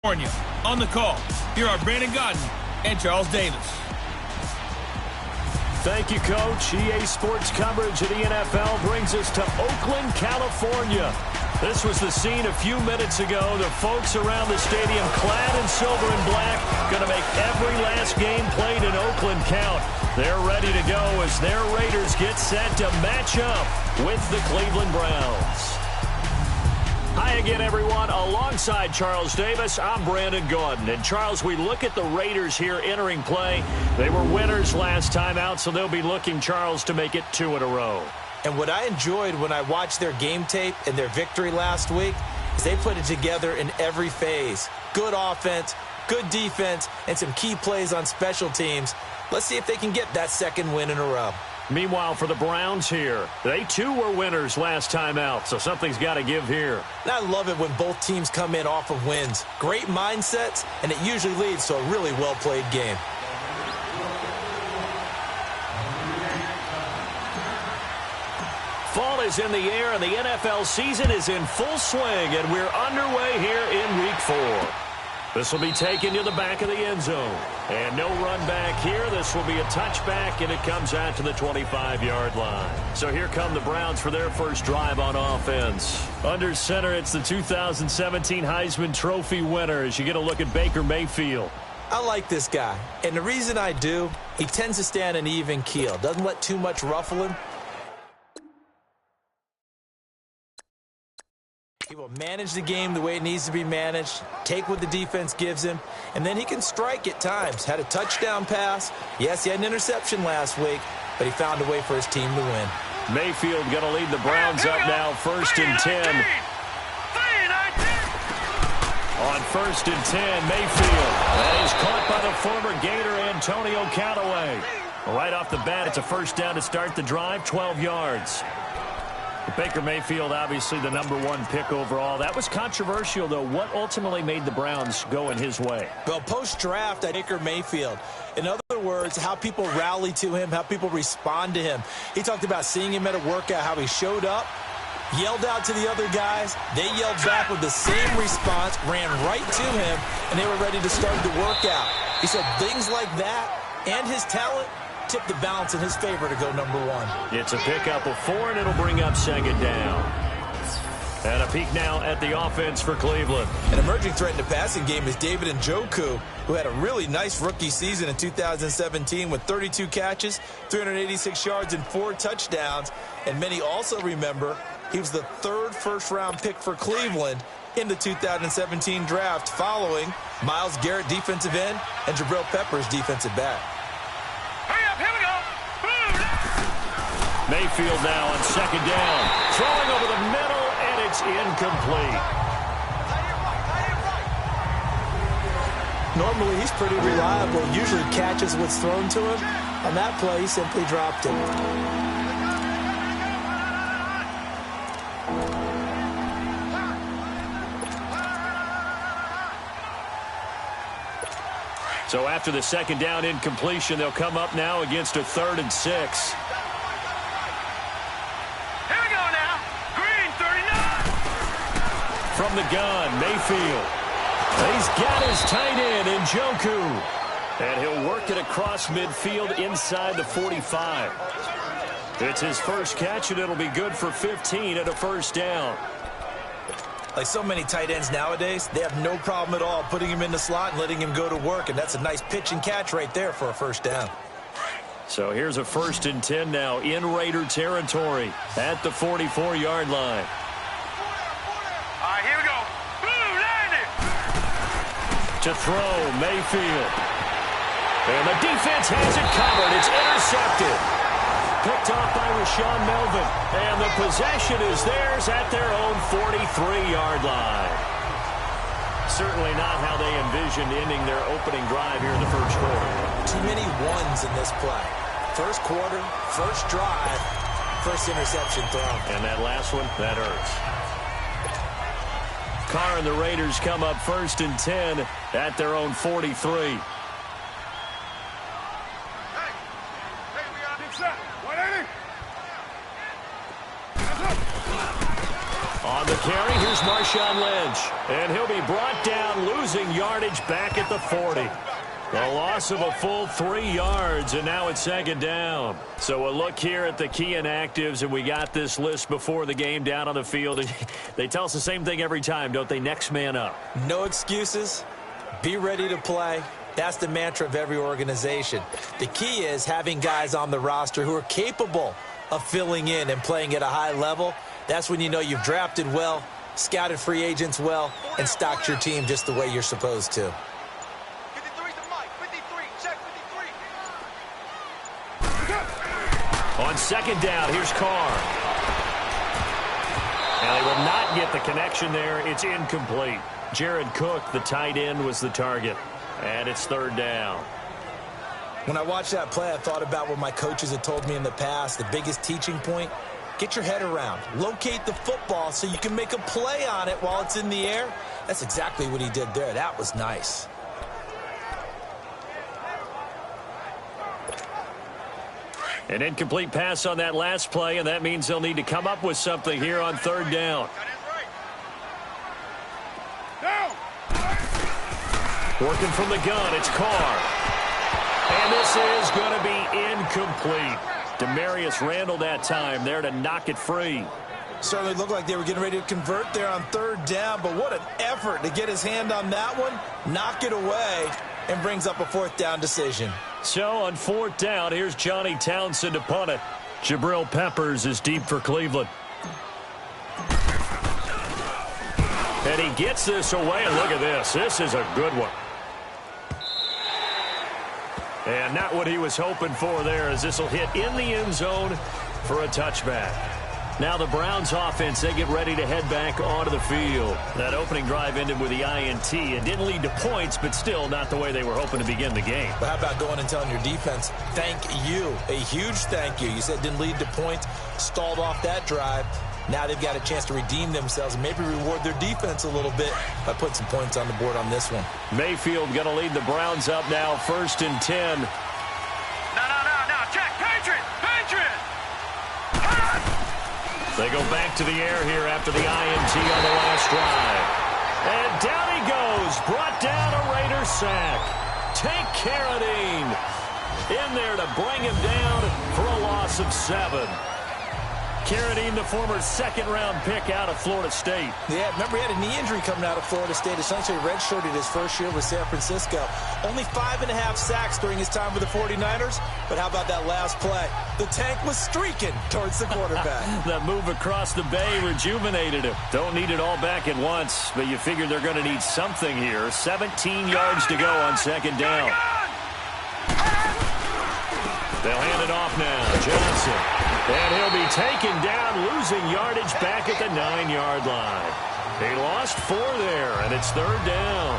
California. On the call, here are Brandon Gaudin and Charles Davis. Thank you, Coach. EA Sports coverage of the NFL brings us to Oakland, California. This was the scene a few minutes ago. The folks around the stadium clad in silver and black going to make every last game played in Oakland count. They're ready to go as their Raiders get set to match up with the Cleveland Browns. Hi again, everyone. Alongside Charles Davis, I'm Brandon Gaudin. And, Charles, we look at the Raiders here entering play. They were winners last time out, so they'll be looking, Charles, to make it 2 in a row. And what I enjoyed when I watched their game tape and their victory last week is they put it together in every phase. Good offense, good defense, and some key plays on special teams. Let's see if they can get that second win in a row. Meanwhile, for the Browns here, they too were winners last time out, so something's got to give here. And I love it when both teams come in off of wins. Great mindsets, and it usually leads to a really well-played game. Fall is in the air, and the NFL season is in full swing, and we're underway here in Week 4. This will be taken to the back of the end zone. And no run back here. This will be a touchback, and it comes out to the 25-yard line. So here come the Browns for their first drive on offense. Under center, it's the 2017 Heisman Trophy winner as you get a look at Baker Mayfield. I like this guy, and the reason I do, he tends to stand an even keel. Doesn't let too much ruffle him. He will manage the game the way it needs to be managed, take what the defense gives him, and then he can strike at times. Had a touchdown pass. Yes, he had an interception last week, but he found a way for his team to win. Mayfield going to lead the Browns up now, 1st and 10. On 1st and 10, Mayfield. That is caught by the former Gator Antonio Callaway. Right off the bat, it's a first down to start the drive, 12 yards. Baker Mayfield, obviously the #1 pick overall. That was controversial, though. What ultimately made the Browns go in his way? Well, post-draft, Baker Mayfield. In other words, how people rally to him, how people respond to him. He talked about seeing him at a workout, how he showed up, yelled out to the other guys. They yelled back with the same response, ran right to him, and they were ready to start the workout. He said things like that and his talent tip the balance in his favor to go #1. It's a pickup of 4, and it'll bring up 2nd down. And a peek now at the offense for Cleveland. An emerging threat in the passing game is David Njoku, who had a really nice rookie season in 2017 with 32 catches, 386 yards, and 4 touchdowns. And many also remember he was the 3rd first-round pick for Cleveland in the 2017 draft, following Myles Garrett, defensive end, and Jabril Peppers, defensive back. Mayfield now on 2nd down. Throwing over the middle, and it's incomplete. Normally, he's pretty reliable. Usually catches what's thrown to him. On that play, he simply dropped it. So after the 2nd down incompletion, they'll come up now against a 3rd and 6. From the gun, Mayfield. He's got his tight end, Njoku. And he'll work it across midfield inside the 45. It's his first catch, and it'll be good for 15 at a 1st down. Like so many tight ends nowadays, they have no problem at all putting him in the slot and letting him go to work, and that's a nice pitch and catch right there for a 1st down. So here's a 1st and 10 now in Raider territory at the 44-yard line. Here we go. Boom, landed. To throw, Mayfield. And the defense has it covered. It's intercepted. Picked off by Rashawn Melvin. And the possession is theirs at their own 43-yard line. Certainly not how they envisioned ending their opening drive here in the 1st quarter. Too many ones in this play. 1st quarter, 1st drive, 1st interception thrown. And that last one, that hurts. Carr and the Raiders come up 1st and 10 at their own 43. On the carry, here's Marshawn Lynch. And he'll be brought down, losing yardage back at the 40. A loss of a full 3 yards, and now it's second down. So a look here at the key inactives, and we got this list before the game down on the field. They tell us the same thing every time, don't they? Next man up. No excuses. Be ready to play. That's the mantra of every organization. The key is having guys on the roster who are capable of filling in and playing at a high level. That's when you know you've drafted well, scouted free agents well, and stocked your team just the way you're supposed to. On second down, here's Carr. And they will not get the connection there. It's incomplete. Jared Cook, the tight end, was the target. And it's third down. When I watched that play, I thought about what my coaches had told me in the past. The biggest teaching point, get your head around. Locate the football so you can make a play on it while it's in the air. That's exactly what he did there. That was nice. An incomplete pass on that last play, and that means they'll need to come up with something here on third down. Working from the gun, it's Carr. And this is going to be incomplete. Demarius Randall that time there to knock it free. Certainly looked like they were getting ready to convert there on third down, but what an effort to get his hand on that one, knock it away, and brings up a fourth down decision. So on fourth down, here's Johnny Townsend to punt it. Jabril Peppers is deep for Cleveland. And he gets this away, and look at this. This is a good one. And not what he was hoping for there, as this will hit in the end zone for a touchback. Now the Browns offense, they get ready to head back onto the field. That opening drive ended with the INT. It didn't lead to points, but still not the way they were hoping to begin the game. But how about going and telling your defense, thank you, a huge thank you. You said it didn't lead to points, stalled off that drive. Now they've got a chance to redeem themselves and maybe reward their defense a little bit by putting some points on the board on this one. Mayfield going to lead the Browns up now, 1st and 10. No. Check. Patriot. They go back to the air here after the INT on the last drive. And down he goes. Brought down a Raider sack. Take Carradine in there to bring him down for a loss of 7. Carradine, the former second-round pick out of Florida State. Yeah, remember he had a knee injury coming out of Florida State. Essentially redshirted his first year with San Francisco. Only 5.5 sacks during his time with the 49ers. But how about that last play? The tank was streaking towards the quarterback. That move across the bay rejuvenated him. Don't need it all back at once, but you figure they're going to need something here. 17 yards to go on second down. They'll hand it off now. Johnson. And he'll be taken down, losing yardage back at the 9-yard line. He lost 4 there, and it's third down.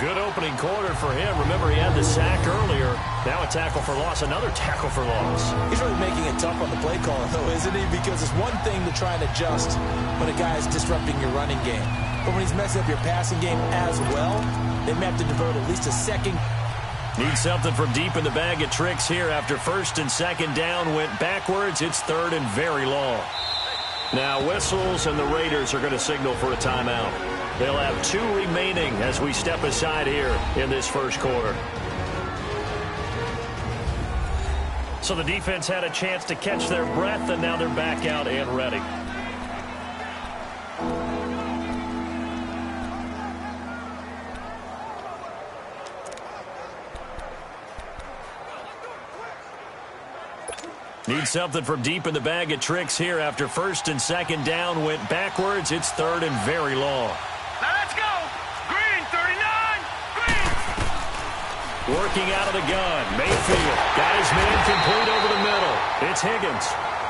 Good opening quarter for him. Remember, he had the sack earlier. Now a tackle for loss, another tackle for loss. He's really making it tough on the play caller, though, isn't he? Because it's one thing to try and adjust when a guy is disrupting your running game. But when he's messing up your passing game as well, they may have to devote at least a second. Need something from deep in the bag of tricks here after 1st and 2nd down went backwards. It's 3rd and very long. Now whistles, and the Raiders are going to signal for a timeout. They'll have 2 remaining as we step aside here in this first quarter. So the defense had a chance to catch their breath, and now they're back out and ready. Need something from deep in the bag of tricks here after 1st and 2nd down went backwards. It's 3rd and very long. Now let's go. Green, 39. Green. Working out of the gun. Mayfield got his man complete over the middle. It's Higgins.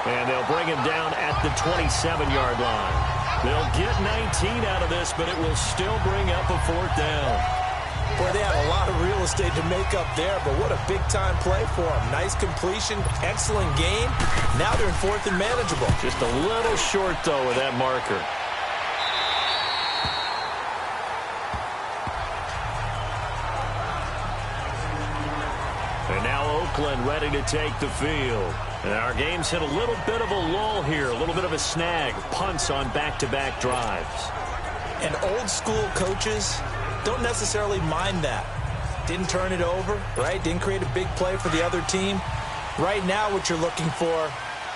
And they'll bring him down at the 27-yard line. They'll get 19 out of this, but it will still bring up a 4th down. Boy, they have a lot of real estate to make up there, but what a big-time play for them. Nice completion, excellent game. Now they're in 4th and manageable. Just a little short, though, with that marker. And now Oakland ready to take the field. And our game's hit a little bit of a lull here, a little bit of a snag. Punts on back-to-back drives. And old-school coaches don't necessarily mind that. Didn't turn it over, right? Didn't create a big play for the other team. Right now what you're looking for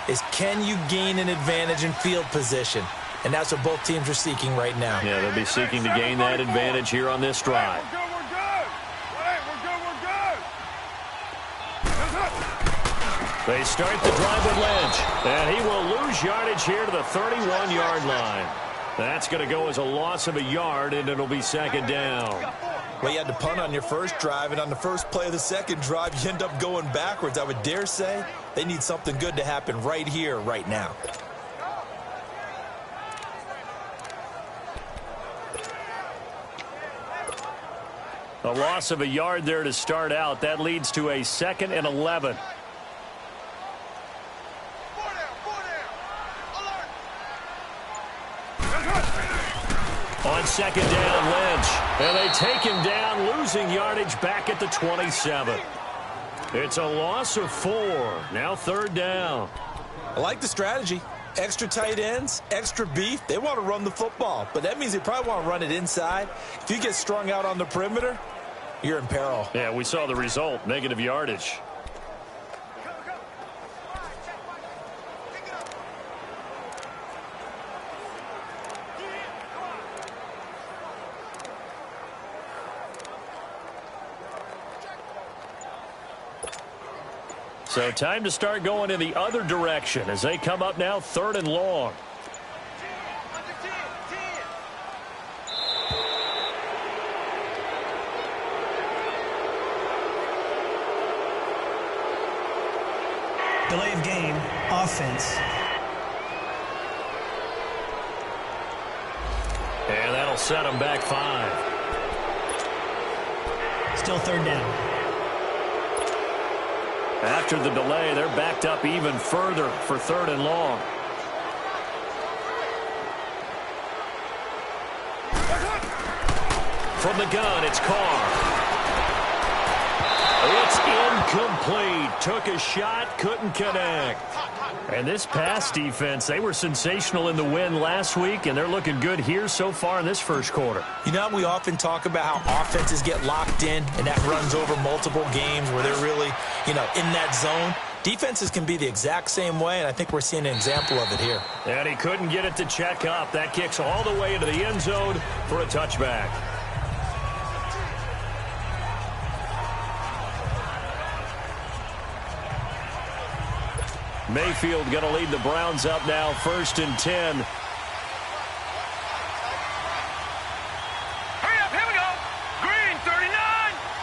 is, can you gain an advantage in field position? And that's what both teams are seeking right now. Yeah, they'll be seeking to gain that advantage here on this drive. They start the drive with Lynch, and he will lose yardage here to the 31-yard line. That's going to go as a loss of a yard, and it'll be second down. Well, you had to punt on your first drive, and on the first play of the second drive, you end up going backwards. I would dare say they need something good to happen right here, right now. A loss of a yard there to start out. That leads to a 2nd and 11. On second down, Lynch. And they take him down, losing yardage back at the 27. It's a loss of 4. Now third down. I like the strategy. Extra tight ends, extra beef. They want to run the football, but that means they probably want to run it inside. If you get strung out on the perimeter, you're in peril. Yeah, we saw the result, negative yardage. So time to start going in the other direction as they come up now 3rd and long. Delay of game, offense. And that'll set them back 5. Still third down. After the delay, they're backed up even further for 3rd and long. From the gun, it's Carr. It's incomplete. Took a shot, couldn't connect. And this pass defense, they were sensational in the win last week, and they're looking good here so far in this first quarter. You know, we often talk about how offenses get locked in, and that runs over multiple games where they're really, in that zone. Defenses can be the exact same way, and I think we're seeing an example of it here. And he couldn't get it to check up. That kicks all the way into the end zone for a touchback. Mayfield going to lead the Browns up now, 1st and 10. Hurry up, here we go. Green 39,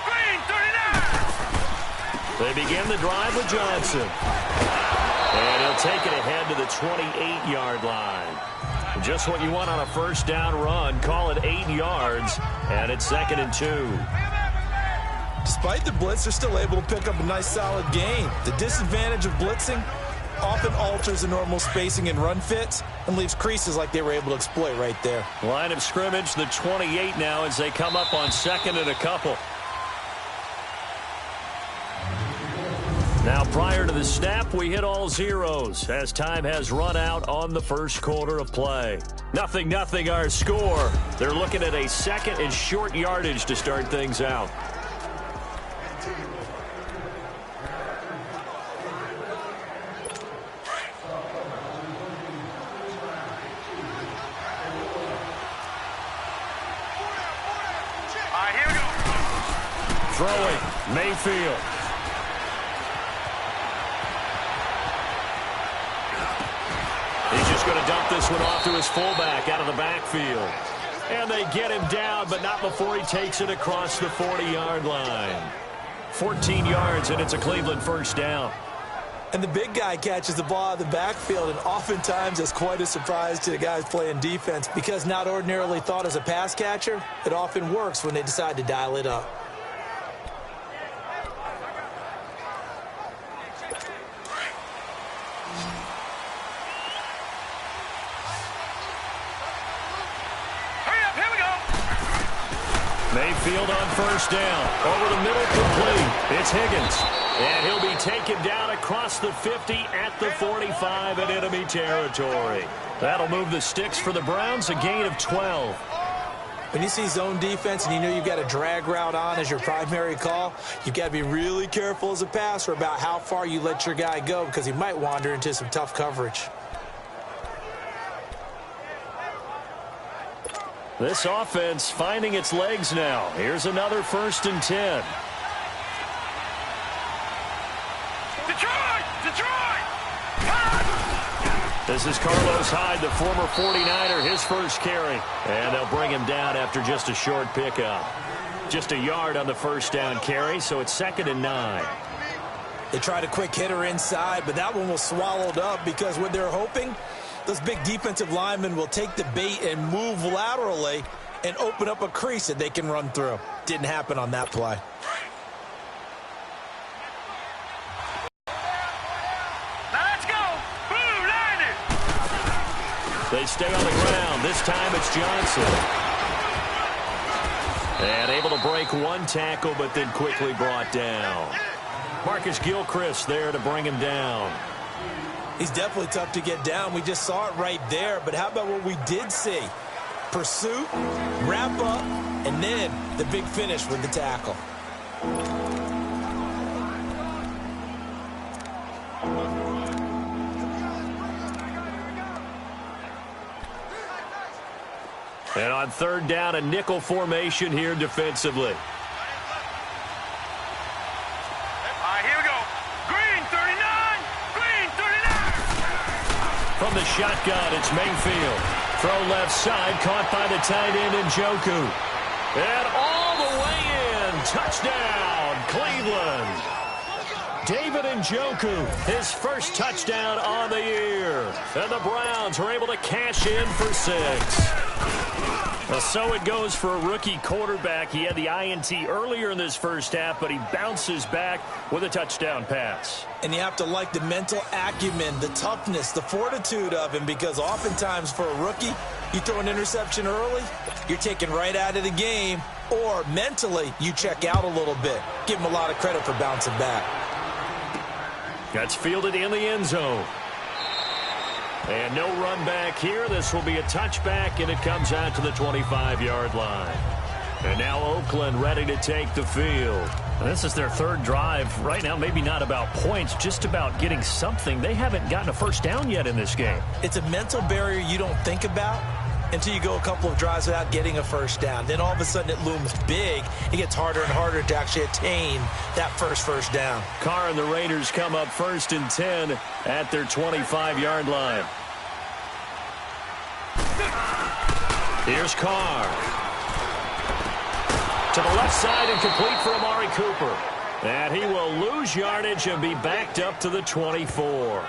green 39. They begin the drive with Johnson. And he'll take it ahead to the 28-yard line. Just what you want on a first down run. Call it 8 yards, and it's 2nd and 2. Despite the blitz, they're still able to pick up a nice solid gain. The disadvantage of blitzing often alters the normal spacing and run fits and leaves creases like they were able to exploit right there. Line of scrimmage, the 28 now as they come up on 2nd and a couple. Now, prior to the snap, we hit all zeros as time has run out on the first quarter of play. 0-0 our score. They're looking at a 2nd and short yardage to start things out. Throwing, Mayfield. He's just going to dump this one off to his fullback out of the backfield. And they get him down, but not before he takes it across the 40-yard line. 14 yards, and it's a Cleveland first down. And the big guy catches the ball out of the backfield, and oftentimes it's quite a surprise to the guys playing defense because not ordinarily thought as a pass catcher, it often works when they decide to dial it up. Mayfield on first down. Over the middle, complete. It's Higgins. And he'll be taken down across the 50 at the 45 in enemy territory. That'll move the sticks for the Browns, a gain of 12. When you see zone defense and you know you've got a drag route on as your primary call, you've got to be really careful as a passer about how far you let your guy go because he might wander into some tough coverage. This offense finding its legs now. Here's another 1st and 10. This is Carlos Hyde, the former 49er, his first carry. And they'll bring him down after just a short pickup. Just a yard on the first down carry, so it's 2nd and 9. They tried a quick hitter inside, but that one was swallowed up because what they're hoping, those big defensive linemen will take the bait and move laterally and open up a crease that they can run through. Didn't happen on that play. They stay on the ground. This time it's Johnson. And able to break one tackle, but then quickly brought down. Marcus Gilchrist there to bring him down. He's definitely tough to get down. We just saw it right there. But how about what we did see? Pursuit, wrap up, and then the big finish with the tackle. And on 3rd down, a nickel formation here defensively. All right, here we go. Green 39. Green 39. From the shotgun, it's Mayfield. Throw left side, caught by the tight end Njoku. And all the way in. Touchdown, Cleveland. David Njoku, his first touchdown on the year. And the Browns are able to cash in for 6. So it goes for a rookie quarterback. He had the INT earlier in this first half, but he bounces back with a touchdown pass. And you have to like the mental acumen, the toughness, the fortitude of him, because oftentimes for a rookie, you throw an interception early, you're taken right out of the game, or mentally you check out a little bit. Give him a lot of credit for bouncing back. That's fielded in the end zone. And no run back here. This will be a touchback, and it comes out to the 25-yard line. And now Oakland ready to take the field. And this is their 3rd drive. Right now, maybe not about points, just about getting something. They haven't gotten a first down yet in this game. It's a mental barrier you don't think about until you go a couple of drives without getting a first down. Then all of a sudden it looms big. It gets harder and harder to actually attain that first down. Carr and the Raiders come up 1st and 10 at their 25-yard line. Here's Carr. To the left side and complete for Amari Cooper. And he will lose yardage and be backed up to the 24.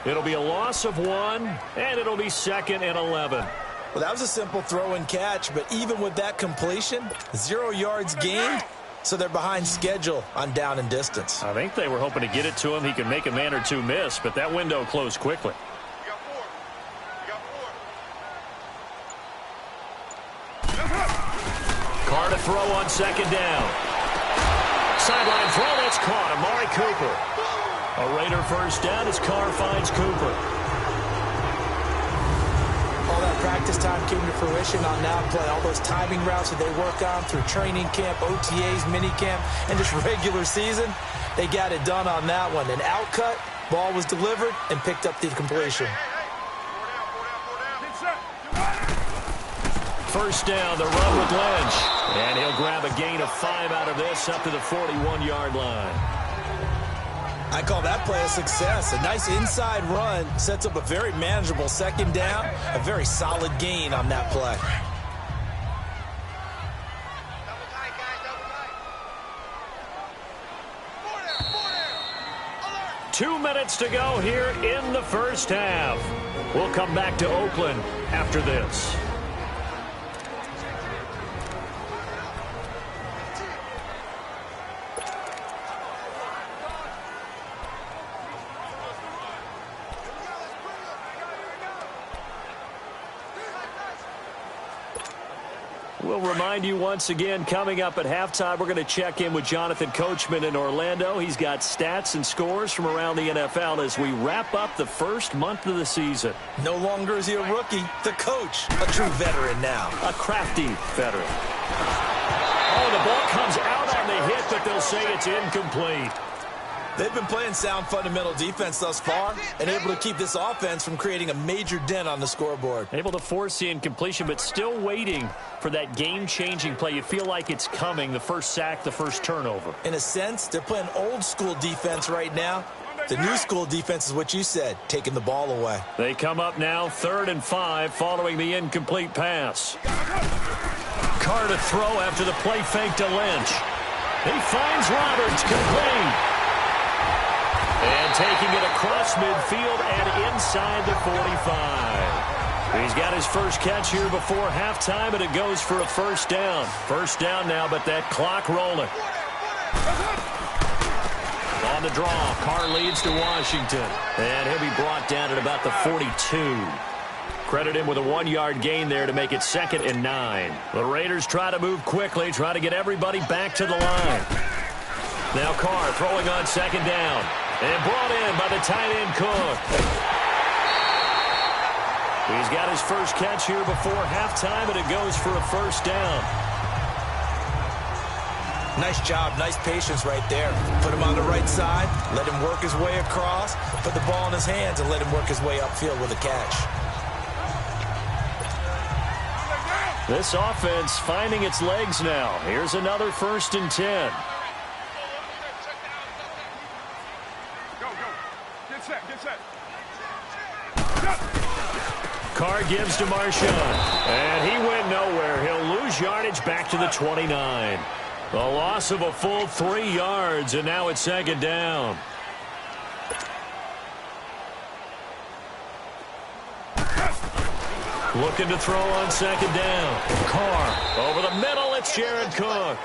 It'll be a loss of 1, and it'll be 2nd and 11. Well, that was a simple throw and catch, but even with that completion, 0 yards gained, so they're behind schedule on down and distance. I think they were hoping to get it to him. He could make a man or two miss, but that window closed quickly. Carr to throw on 2nd down. Sideline throw, that's caught. Amari Cooper. A Raider first down as Carr finds Cooper. All that practice time came to fruition on that play. All those timing routes that they work on through training camp, OTAs, minicamp, and just regular season, they got it done on that one. An outcut, ball was delivered, and picked up the completion. First down, the run with Lynch. And he'll grab a gain of 5 out of this up to the 41-yard line. I call that play a success. A nice inside run sets up a very manageable 2nd down. A very solid gain on that play. Two minutes to go here in the first half. We'll come back to Oakland after this. We'll remind you once again, coming up at halftime, we're going to check in with Jonathan Coachman in Orlando. He's got stats and scores from around the NFL as we wrap up the first month of the season. No longer is he a rookie, the coach, a true veteran now. A crafty veteran. Oh, the ball comes out on the hit, but they'll say it's incomplete. They've been playing sound fundamental defense thus far and able to keep this offense from creating a major dent on the scoreboard. Able to force the incompletion, but still waiting for that game-changing play. You feel like it's coming, the first sack, the first turnover. In a sense, they're playing old-school defense right now. The new-school defense is what you said, taking the ball away. They come up now 3rd and 5 following the incomplete pass. Carr to throw after the play fake to Lynch. He finds Roberts, complete. And taking it across midfield and inside the 45. He's got his first catch here before halftime, and it goes for a first down. First down now, but that clock rolling. On the draw, Carr leads to Washington. And he'll be brought down at about the 42. Credit him with a 1-yard gain there to make it 2nd and 9. The Raiders try to move quickly, try to get everybody back to the line. Now Carr throwing on 2nd down. And brought in by the tight end Cook. He's got his first catch here before halftime, and it goes for a first down. Nice job, nice patience right there. Put him on the right side, let him work his way across, put the ball in his hands, and let him work his way upfield with a catch. This offense finding its legs now. Here's another 1st and 10. Carr gives to Marshawn, and he went nowhere. He'll lose yardage back to the 29. A loss of a full 3 yards, and now it's 2nd down. Looking to throw on 2nd down. Carr over the middle. It's Jared Cook.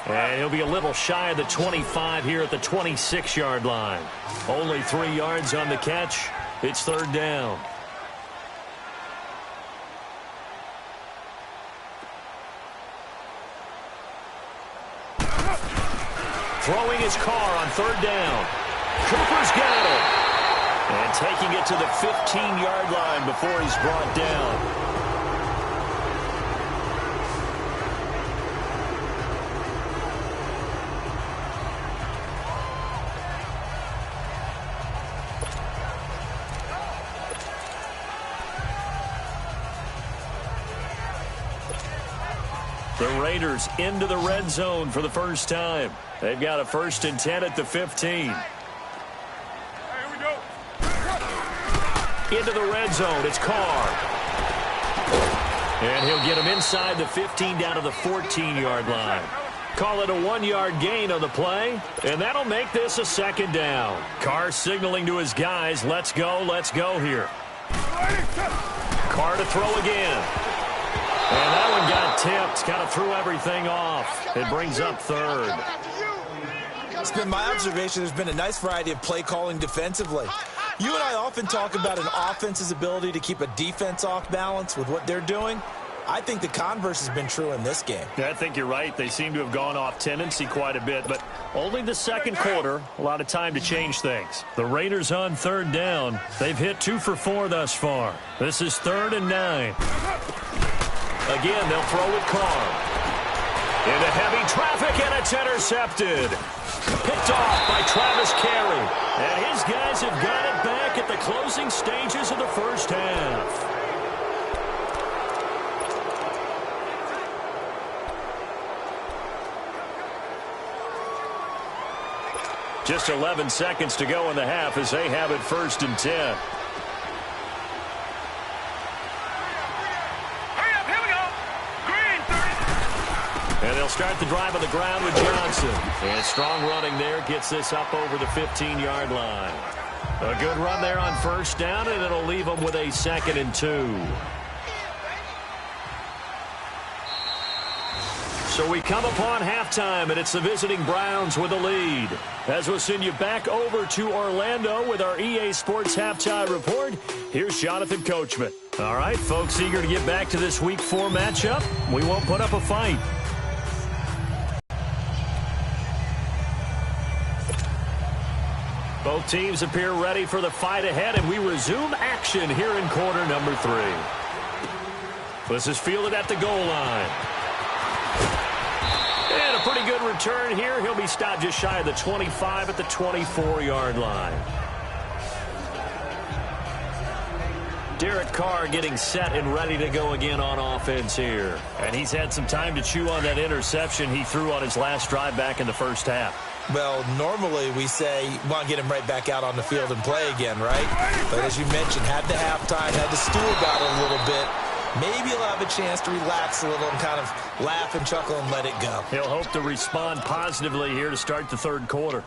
And he'll be a little shy of the 25 here at the 26-yard line. Only 3 yards on the catch. It's 3rd down. Throwing his Carr on 3rd down. Cooper's got it. And taking it to the 15-yard line before he's brought down. The Raiders into the red zone for the first time. They've got a 1st and 10 at the 15. Into the red zone, it's Carr. And he'll get him inside the 15 down to the 14-yard line. Call it a 1-yard gain on the play, and that'll make this a 2nd down. Carr signaling to his guys, let's go here. Carr to throw again. And that one got tipped, kind of threw everything off. It brings up 3rd. It's been my observation there's been a nice variety of play calling defensively. You and I often talk about an offense's ability to keep a defense off balance with what they're doing. I think the converse has been true in this game. Yeah, I think you're right. They seem to have gone off tendency quite a bit, but only the 2nd quarter, a lot of time to change things. The Raiders on 3rd down. They've hit 2 for 4 thus far. This is 3rd and 9. Again, they'll throw with Carr. Into heavy traffic, and it's intercepted. Picked off by Travis Carey. And his guys have got it back at the closing stages of the first half. Just 11 seconds to go in the half as they have it 1st and 10. And they'll start the drive on the ground with Johnson. And strong running there gets this up over the 15-yard line. A good run there on 1st down, and it'll leave them with a 2nd and 2. So we come upon halftime, and it's the visiting Browns with a lead. As we'll send you back over to Orlando with our EA Sports Halftime Report, here's Jonathan Coachman. All right, folks, eager to get back to this Week 4 matchup. We won't put up a fight. Both teams appear ready for the fight ahead, and we resume action here in quarter number 3. This is fielded at the goal line. And a pretty good return here. He'll be stopped just shy of the 25 at the 24-yard line. Derek Carr getting set and ready to go again on offense here. And he's had some time to chew on that interception he threw on his last drive back in the first half. Well, normally we say you want to get him right back out on the field and play again, right? But as you mentioned, had the halftime, had to stew about it a little bit. Maybe he'll have a chance to relax a little and kind of laugh and chuckle and let it go. He'll hope to respond positively here to start the third quarter.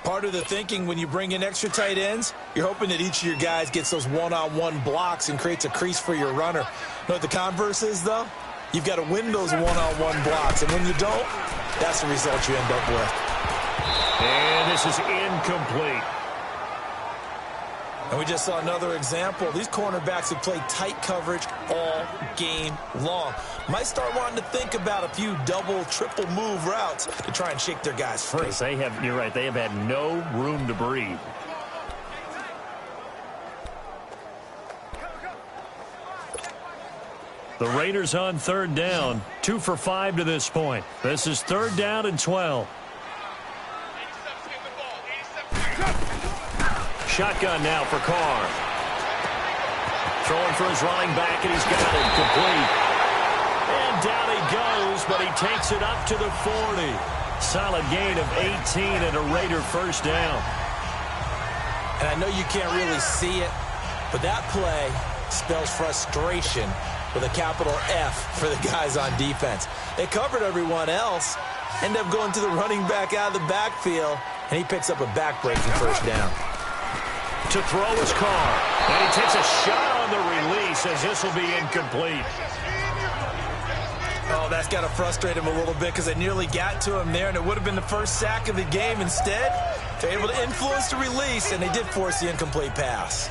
Part of the thinking when you bring in extra tight ends, you're hoping that each of your guys gets those one-on-one blocks and creates a crease for your runner. You know what the converse is, though? You've got to win those one-on-one blocks, and when you don't, that's the result you end up with. And this is incomplete. And we just saw another example. These cornerbacks have played tight coverage all game long. Might start wanting to think about a few double, triple move routes to try and shake their guys free. You're right, they have had no room to breathe. The Raiders on third down, 2 for 5 to this point. This is third down and 12. Shotgun now for Carr. Throwing for his running back, and he's got it complete. And down he goes, but he takes it up to the 40. Solid gain of 18 and a Raider first down. And I know you can't really see it, but that play spells frustration with a capital F for the guys on defense. They covered everyone else, end up going to the running back out of the backfield, and he picks up a back-breaking first down. To throw his Carr, and he takes a shot on the release as this will be incomplete. Oh, that's got to frustrate him a little bit because they nearly got to him there, and it would have been the first sack of the game. Instead, they're able to influence the release, and they did force the incomplete pass.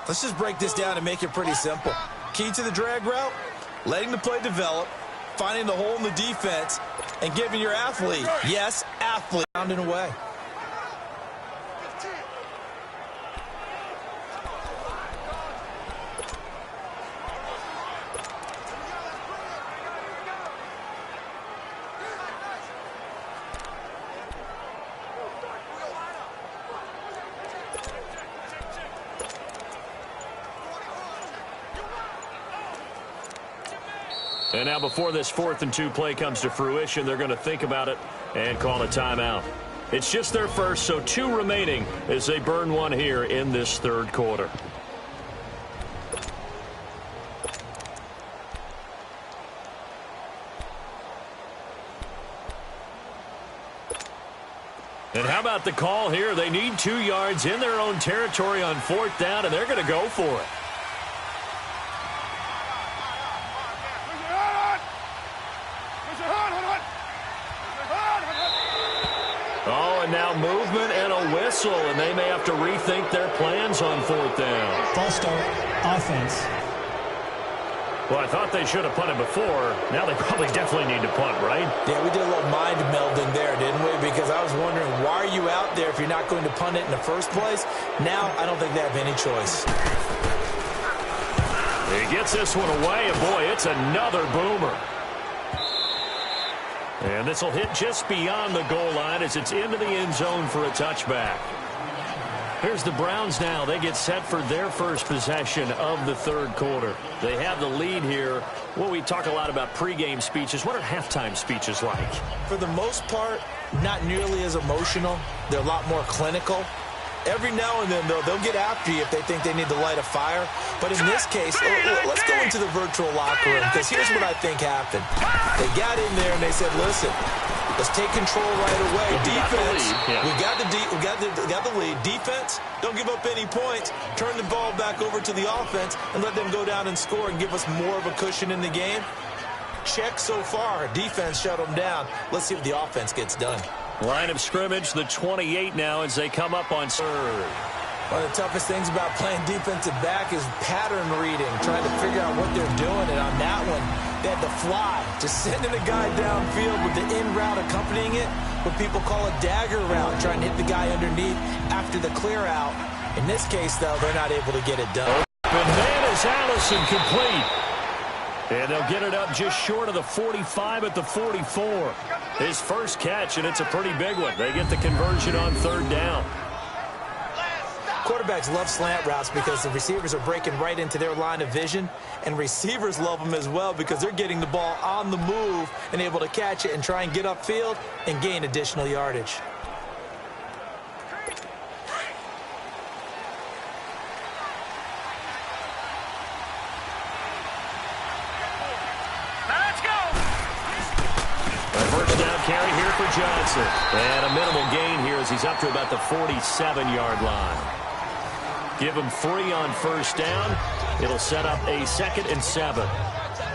Let's just break this down and make it pretty simple. Key to the drag route, letting the play develop, finding the hole in the defense, and giving your athlete, yes, athlete, rounding away. And now before this 4th and 2 play comes to fruition, they're going to think about it and call a timeout. It's just their first, so 2 remaining as they burn one here in this third quarter. And how about the call here? They need 2 yards in their own territory on 4th down, and they're going to go for it. Oh, and now movement and a whistle, and they may have to rethink their plans on 4th down. False start, offense. Well, I thought they should have punted before. Now they probably definitely need to punt, right? Yeah, we did a little mind melding there, didn't we? Because I was wondering, why are you out there if you're not going to punt it in the first place? Now, I don't think they have any choice. He gets this one away, and boy, it's another boomer. And this will hit just beyond the goal line as it's into the end zone for a touchback. Here's the Browns now. They get set for their first possession of the third quarter. They have the lead here. Well, we talk a lot about pregame speeches. What are halftime speeches like? For the most part, not nearly as emotional. They're a lot more clinical. Every now and then, though, they'll get after you if they think they need to light a fire. But in this case, let's go into the virtual locker room, because here's what I think happened. They got in there and they said, listen, let's take control right away. Defense, we got the lead. Defense, don't give up any points. Turn the ball back over to the offense and let them go down and score and give us more of a cushion in the game. Check so far. Defense shut them down. Let's see what the offense gets done. Line of scrimmage, the 28 now as they come up on third. One of the toughest things about playing defensive back is pattern reading, trying to figure out what they're doing. And on that one, they had the fly, just sending a guy downfield with the in route accompanying it, what people call a dagger route, trying to hit the guy underneath after the clear out. In this case, though, they're not able to get it done. Bananas Allison complete. And they'll get it up just short of the 45 at the 44. His first catch, and it's a pretty big one. They get the conversion on third down. Quarterbacks love slant routes because the receivers are breaking right into their line of vision, and receivers love them as well because they're getting the ball on the move and able to catch it and try and get upfield and gain additional yardage. Let's go! A first down carry here for Johnson. And a minimal gain here as he's up to about the 47-yard line. Give him 3 on first down. It'll set up a 2nd and 7.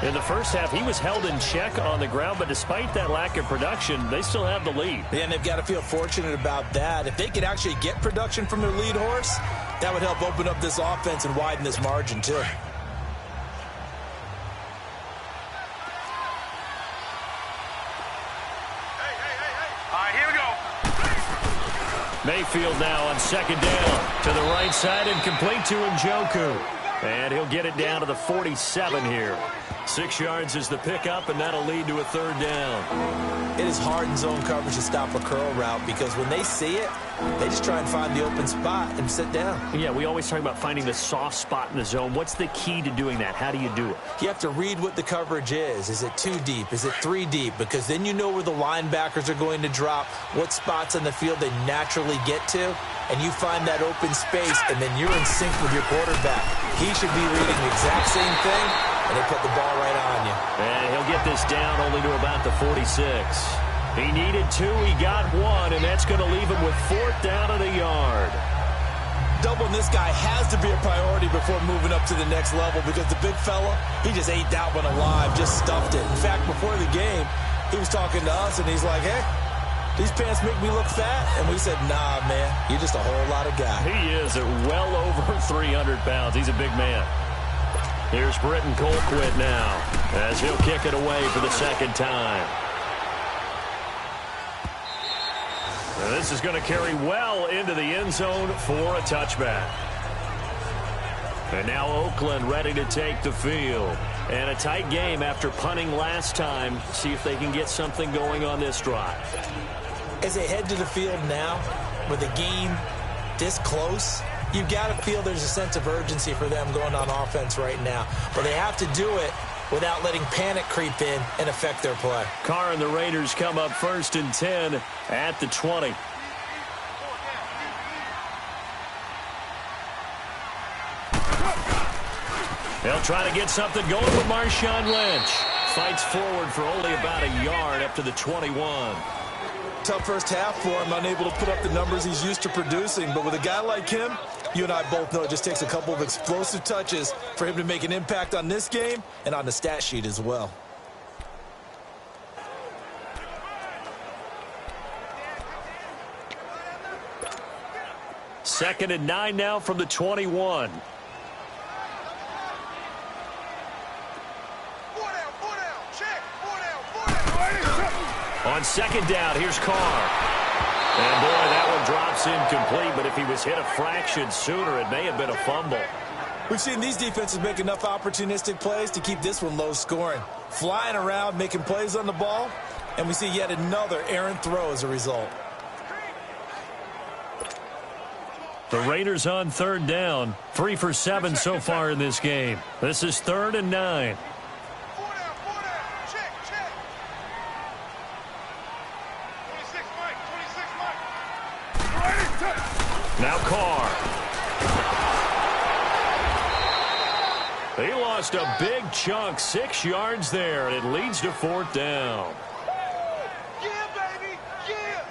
In the first half, he was held in check on the ground, but despite that lack of production, they still have the lead. Yeah, and they've got to feel fortunate about that. If they could actually get production from their lead horse, that would help open up this offense and widen this margin, too. All right, here we go. Mayfield now on second down to the right side and complete to Njoku. And he'll get it down to the 47 here. 6 yards is the pickup, and that'll lead to a third down. It is hard in zone coverage to stop a curl route because when they see it, they just try and find the open spot and sit down. Yeah, we always talk about finding the soft spot in the zone. What's the key to doing that? How do you do it? You have to read what the coverage is. Is it 2 deep? Is it 3 deep? Because then you know where the linebackers are going to drop, what spots on the field they naturally get to, and you find that open space, and then you're in sync with your quarterback. He should be reading the exact same thing, and they put the ball right on you. And he'll get this down only to about the 46. He needed 2, he got 1, and that's going to leave him with 4th down at a yard. Doubling this guy has to be a priority before moving up to the next level because the big fella, he just ate that one alive, just stuffed it. In fact, before the game, he was talking to us, and he's like, hey, these pants make me look fat? And we said, nah, man, you're just a whole lot of guy. He is at well over 300 pounds. He's a big man. Here's Britton Colquitt now as he'll kick it away for the second time. And this is going to carry well into the end zone for a touchback. And now Oakland ready to take the field. And a tight game after punting last time. See if they can get something going on this drive. As they head to the field now, with the game this close, you've got to feel there's a sense of urgency for them going on offense right now. But they have to do it without letting panic creep in and affect their play. Carr and the Raiders come up 1st and 10 at the 20. They'll try to get something going with Marshawn Lynch. Fights forward for only about a yard up to the 21. Tough first half for him, unable to put up the numbers he's used to producing. But with a guy like him, you and I both know it just takes a couple of explosive touches for him to make an impact on this game and on the stat sheet as well. Second and 9 now from the 21. On second down, here's Carr. And boy, that one drops incomplete, but if he was hit a fraction sooner, it may have been a fumble. We've seen these defenses make enough opportunistic plays to keep this one low scoring. Flying around, making plays on the ball, and we see yet another errant throw as a result. The Raiders on third down, 3 for 7 so far in this game. This is 3rd and 9. Now Carr. He lost a big chunk, 6 yards there, and it leads to 4th down. Yeah, baby, yeah.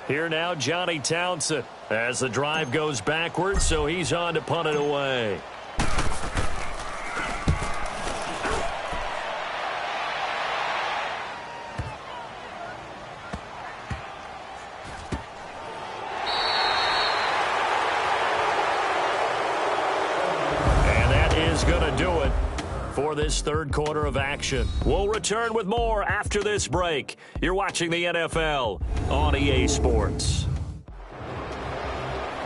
Here now, Johnny Townsend, as the drive goes backwards, so he's on to punt it away. it for this third quarter of action. We'll return with more after this break. You're watching the NFL on EA Sports.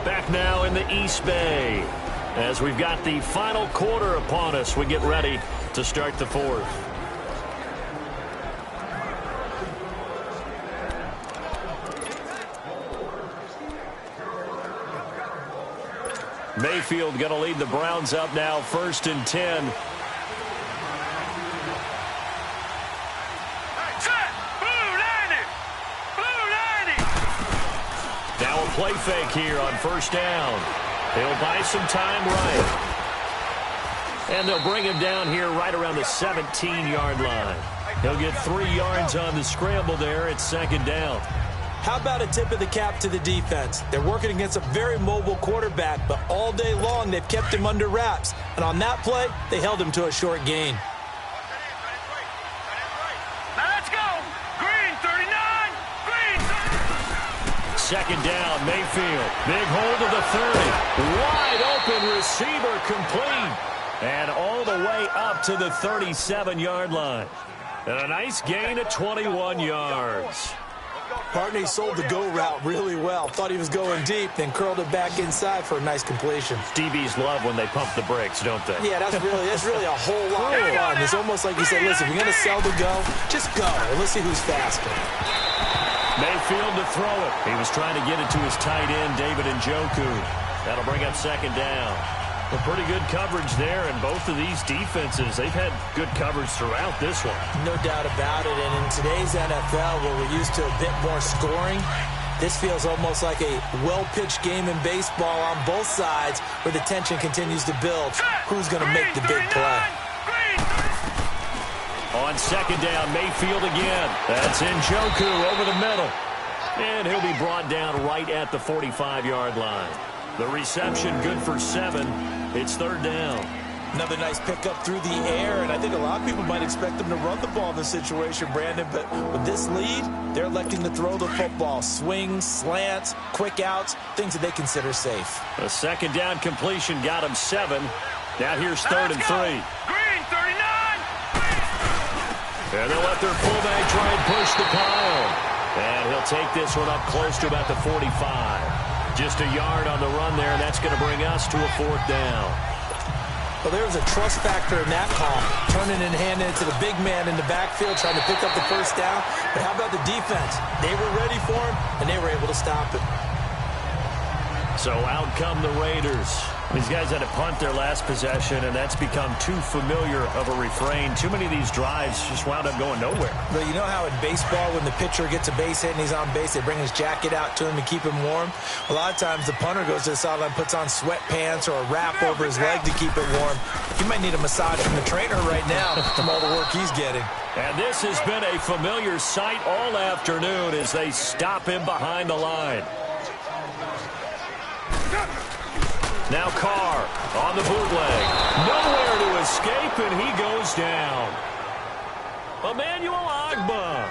Back now in the East Bay as we've got the final quarter upon us. We get ready to start the fourth. Mayfield going to lead the Browns up now, 1st and 10. Now a play fake here on 1st down. He'll buy some time right. And they'll bring him down here right around the 17-yard line. He'll get 3 yards on the scramble there. It's 2nd down. How about a tip of the cap to the defense? They're working against a very mobile quarterback, but all day long they've kept him under wraps. And on that play, they held him to a short gain. Now let's go. Green, 39. Green, 39. 2nd down, Mayfield. Big hold of the 30. Wide open receiver complete. And all the way up to the 37-yard line. And a nice gain of 21 yards. Partney sold the go route really well. Thought he was going deep, then curled it back inside for a nice completion. DBs love when they pump the brakes, don't they? Yeah, that's really a whole lot of fun. It's almost like you say, listen, we're going to sell the go. Just go, and let's see who's faster. Mayfield to throw it. He was trying to get it to his tight end, David Njoku. That'll bring up 2nd down. Well, pretty good coverage there, and both of these defenses, they've had good coverage throughout this one. No doubt about it, and in today's NFL, where we're used to a bit more scoring, this feels almost like a well-pitched game in baseball on both sides, where the tension continues to build. Who's going to make the big play? On 2nd down, Mayfield again. That's Njoku over the middle. And he'll be brought down right at the 45-yard line. The reception good for 7. It's 3rd down. Another nice pickup through the air, and I think a lot of people might expect them to run the ball in this situation, Brandon, but with this lead, they're electing to throw the football. Swings, slants, quick outs, things that they consider safe. A 2nd down completion got him 7. Now here's 3rd and 3. Green, 39. And they'll let their fullback try and push the pile. And he'll take this one up close to about the 45. Just a yard on the run there, and that's going to bring us to a 4th down. Well, there was a trust factor in that call, turning and handing it to the big man in the backfield, trying to pick up the 1st down. But how about the defense? They were ready for him, and they were able to stop it. So out come the Raiders. These guys had to punt their last possession, and that's become too familiar of a refrain. Too many of these drives just wound up going nowhere. But you know how in baseball, when the pitcher gets a base hit and he's on base, they bring his jacket out to him to keep him warm? A lot of times the punter goes to the sideline, puts on sweatpants or a wrap over his leg to keep it warm. He might need a massage from the trainer right now from all the work he's getting. And this has been a familiar sight all afternoon as they stop him behind the line. Now Carr on the bootleg. Nowhere to escape, and he goes down. Emmanuel Ogbah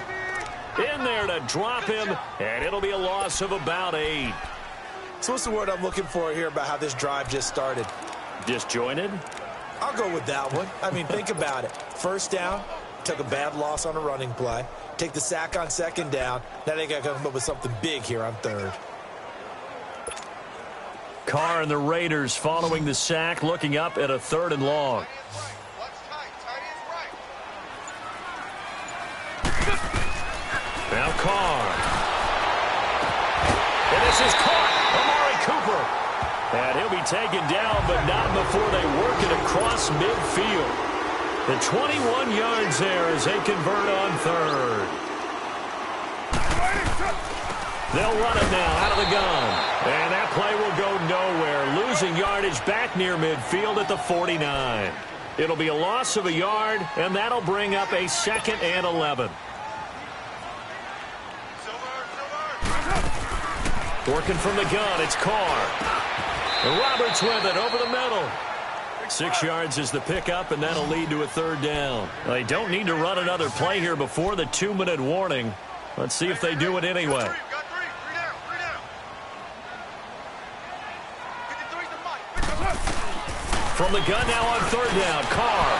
in there to drop him, and it'll be a loss of about 8. So what's the word I'm looking for here about how this drive just started? Disjointed? I'll go with that one. I mean, think about it. 1st down, took a bad loss on a running play. Take the sack on 2nd down. Now they got to come up with something big here on 3rd. Carr and the Raiders following the sack, looking up at a 3rd and long. Now Carr. And this is caught. Amari Cooper. And he'll be taken down, but not before they work it across midfield. The 21 yards there as they convert on 3rd. They'll run it now out of the gun. And that play will go nowhere. Losing yardage back near midfield at the 49. It'll be a loss of a yard, and that'll bring up a 2nd and 11. Working from the gun, it's Carr. And Roberts with it over the middle. 6 yards is the pickup, and that'll lead to a 3rd down. They don't need to run another play here before the 2-minute warning. Let's see if they do it anyway. From the gun now on third down, Carr.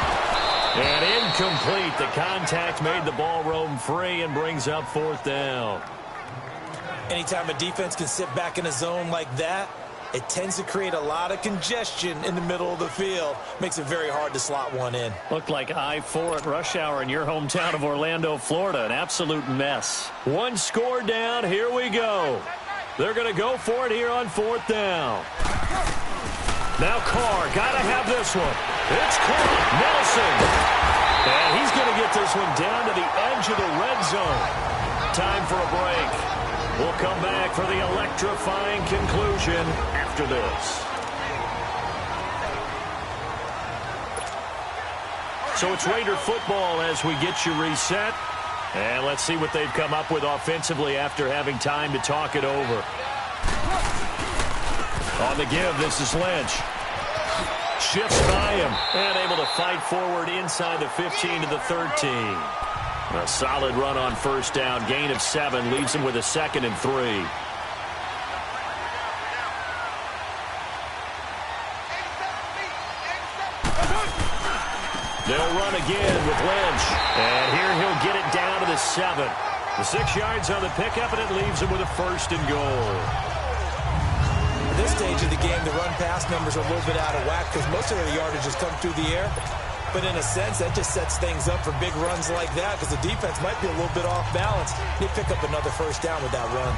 And incomplete. The contact made the ball roam free and brings up fourth down. Anytime a defense can sit back in a zone like that, it tends to create a lot of congestion in the middle of the field. Makes it very hard to slot one in. Looked like I-4 at rush hour in your hometown of Orlando, Florida. An absolute mess. One score down. Here we go. They're going to go for it here on fourth down. Now Carr. Got to have this one. It's caught. Nelson. And he's going to get this one down to the edge of the red zone. Time for a break. We'll come back for the electrifying conclusion after this. So it's Raider football as we get you reset. And let's see what they've come up with offensively after having time to talk it over. On the give, this is Lynch. Shifts by him and able to fight forward inside the 15 to the 13. A solid run on first down. Gain of 7 leaves him with a 2nd and 3. They'll run again with Lynch. And here he'll get it down to the 7. The 6 yards on the pickup, and it leaves him with a 1st and goal. At this stage of the game, the run-pass numbers are a little bit out of whack because most of their yardage has come through the air. But in a sense, that just sets things up for big runs like that because the defense might be a little bit off balance. They pick up another first down with that run.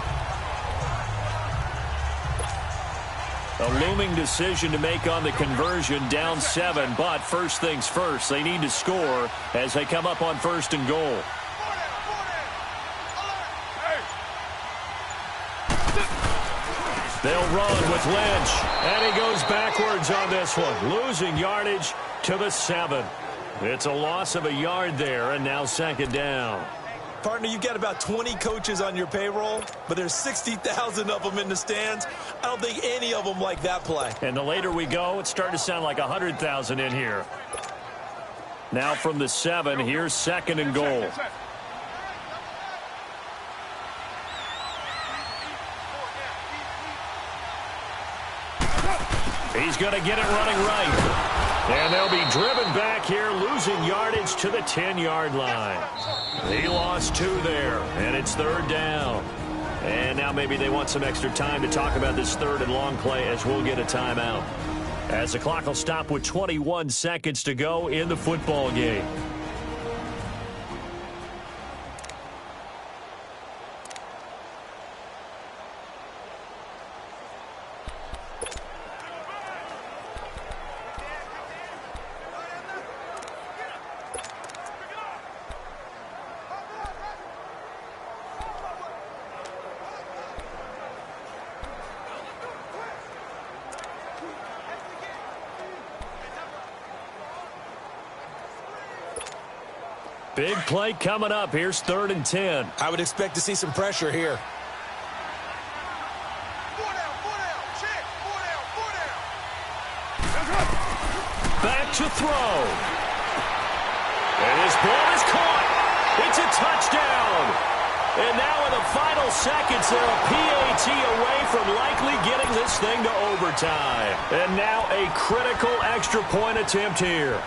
A looming decision to make on the conversion, down 7. But first things first, they need to score as they come up on 1st and goal. They'll run with Lynch. And he goes backwards on this one, losing yardage to the 7. It's a loss of a yard there, and now 2nd down. Partner, you've got about 20 coaches on your payroll, but there's 60,000 of them in the stands. I don't think any of them like that play. And the later we go, it's starting to sound like 100,000 in here. Now from the 7, here's 2nd and goal. He's going to get it running right. And they'll be driven back here, losing yardage to the 10-yard line. He lost 2 there, and it's 3rd down. And now maybe they want some extra time to talk about this 3rd and long play as we'll get a timeout. As the clock will stop with 21 seconds to go in the football game. Big play coming up. Here's 3rd and 10. I would expect to see some pressure here. Back to throw. And his ball is caught. It's a touchdown. And now in the final seconds, they're a PAT away from likely getting this thing to overtime. And now a critical extra point attempt here.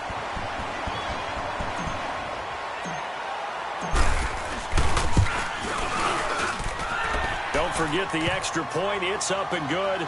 Don't forget the extra point. It's up and good.